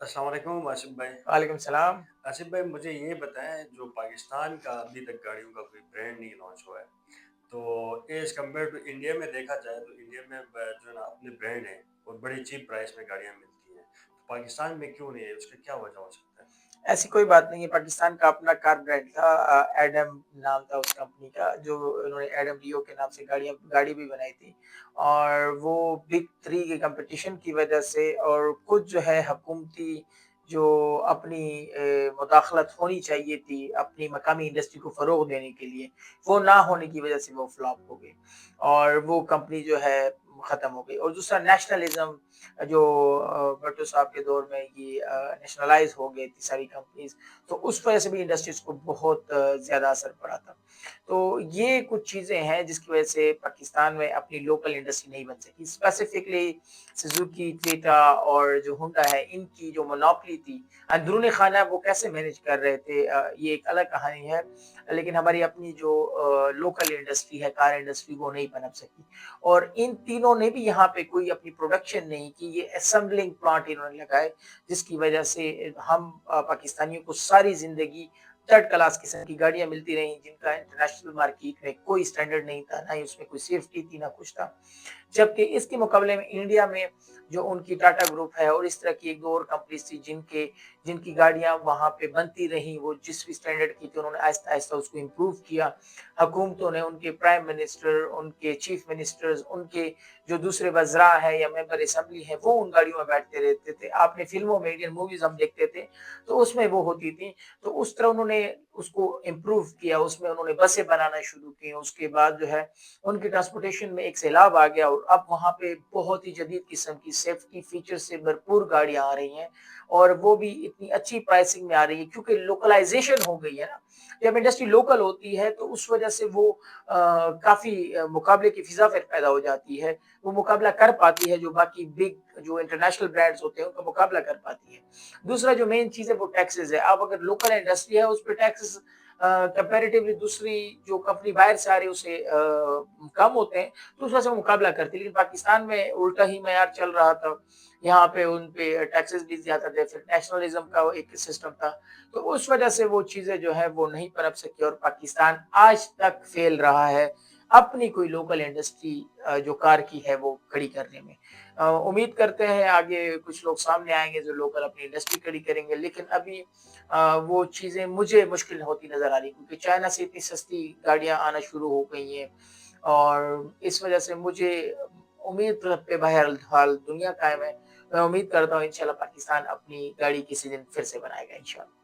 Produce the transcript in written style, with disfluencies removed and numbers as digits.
अस्सलाम वालेकुम आसिफ भाई। वालेकुम सलाम। आसिफ भाई मुझे ये बताएं, जो पाकिस्तान का अभी तक गाड़ियों का कोई ब्रांड नहीं लॉन्च हुआ है, तो एज कम्पेयर टू इंडिया में देखा जाए तो इंडिया में जो है ना अपने ब्रांड है और बड़ी चीप प्राइस में गाड़ियाँ मिलती हैं। तो पाकिस्तान में क्यों नहीं है, उसका क्या वजह हो सकता है? ऐसी कोई बात नहीं है, पाकिस्तान का अपना कार ब्रांड था, एडम नाम था उस कंपनी का, जो उन्होंने एडम लियो के नाम से गाड़ी भी बनाई थी। और वो बिग 3 के कॉम्पिटिशन की वजह से और कुछ जो है हुकूमती जो अपनी मुदाखलत होनी चाहिए थी, अपनी मकामी इंडस्ट्री को फ़रोग़ देने के लिए, वो ना होने की वजह से वो फ्लॉप हो गई और वो कंपनी जो है ख़त्म हो गई। और दूसरा नेशनलिज़्म जो भुट्टो साहब के दौर में ये नेशनलाइज़ हो गई थी सारी कंपनीज़, तो उस वजह से भी इंडस्ट्रीज़ को बहुत ज़्यादा असर पड़ा था। तो ये कुछ चीज़ें हैं जिसकी वजह से पाकिस्तान में अपनी लोकल इंडस्ट्री नहीं बन सकी। स्पेसिफिकली सुज़ुकी, क्रेटा और जो होंडा है, इनकी जो मोनोपोली थी, अंदरूनी खाना वो कैसे मैनेज कर रहे थे, ये एक अलग कहानी है। लेकिन हमारी अपनी जो लोकल इंडस्ट्री है, कार इंडस्ट्री, वो नहीं पनप सकी। और इन तीनों ने भी यहाँ पे कोई अपनी प्रोडक्शन नहीं की, ये असेंबलिंग प्लांट इन्होंने लगाए, जिसकी वजह से हम पाकिस्तानियों को सारी ज़िंदगी थर्ड क्लास किस्म की गाड़ियाँ मिलती रहीं, जिनका इंटरनेशनल मार्केट में कोई स्टैंडर्ड नहीं था, ना ही उसमें कोई सेफ्टी थी, ना कुछ था। जबकि इसके मुकाबले में इंडिया में जो उनकी टाटा ग्रुप है और इस तरह की 1-2 और कंपनीज़ थी जिनकी गाड़ियाँ वहाँ पे बनती रहीं, वो जिस भी स्टैंडर्ड की थी उन्होंने आहिस्ता-आहिस्ता उसको इम्प्रूव किया। हुकूमतों ने, उनके प्राइम मिनिस्टर, उनके चीफ मिनिस्टर्स, उनके जो दूसरे वज़रा हैं या मेंबर असेंबली हैं, वो उन गाड़ियों में बैठते रहते थे। आपने फ़िल्मों में इंडियन मूवीज़ हम देखते थे, तो उसमें वो होती थी। तो उस तरह उन्होंने उसको इम्प्रूव किया, उसमें उन्होंने बसें बनाना शुरू की। उसके बाद जो है उनके ट्रांसपोर्टेशन में एक सैलाब आ गया और अब वहाँ पे बहुत ही जदीद किस्म की सेफ्टी फीचर से भरपूर गाड़ियाँ आ रही हैं और वो भी इतनी अच्छी प्राइसिंग में आ रही है क्योंकि लोकलाइजेशन हो गई है ना। जब इंडस्ट्री लोकल होती है तो उस वजह से वो काफ़ी मुकाबले की फ़िज़ा फिर पैदा हो जाती है। वो मुकाबला कर पाती है जो बाकी बिग जो इंटरनेशनल ब्रांड्स होते हैं उनका मुकाबला कर पाती है। दूसरा जो मेन चीज़ है वो टैक्सेज़ है। अब अगर लोकल इंडस्ट्री है उस पे टैक्सेज़ कंपैरेटिवली दूसरी जो कंपनी बाहर से आ रही है उससे कम होते हैं, तो उस वजह से वो मुकाबला करती है। लेकिन पाकिस्तान में उल्टा ही मयार चल रहा था। यहाँ पे उन पे टैक्सेस भी ज़्यादा थे, फिर नेशनलिज़्म का वो एक सिस्टम था। तो उस वजह से वो चीज़ें जो है वो नहीं पनप सकी और पाकिस्तान आज तक फ़ेल रहा है, अपनी कोई लोकल इंडस्ट्री जो कार की है वो खड़ी करने में। उम्मीद करते हैं आगे कुछ लोग सामने आएँगे जो लोकल अपनी इंडस्ट्री खड़ी करेंगे, लेकिन अभी वो चीज़ें मुझे मुश्किल होती नज़र आ रही क्योंकि चाइना से इतनी सस्ती गाड़ियाँ आना शुरू हो गई हैं और इस वजह से मुझे उम्मीद पे बहरहाल दुनिया कायम है। मैं उम्मीद करता हूँ इंशाल्लाह पाकिस्तान अपनी गाड़ी किसी दिन फिर से बनाएगा इंशाल्लाह।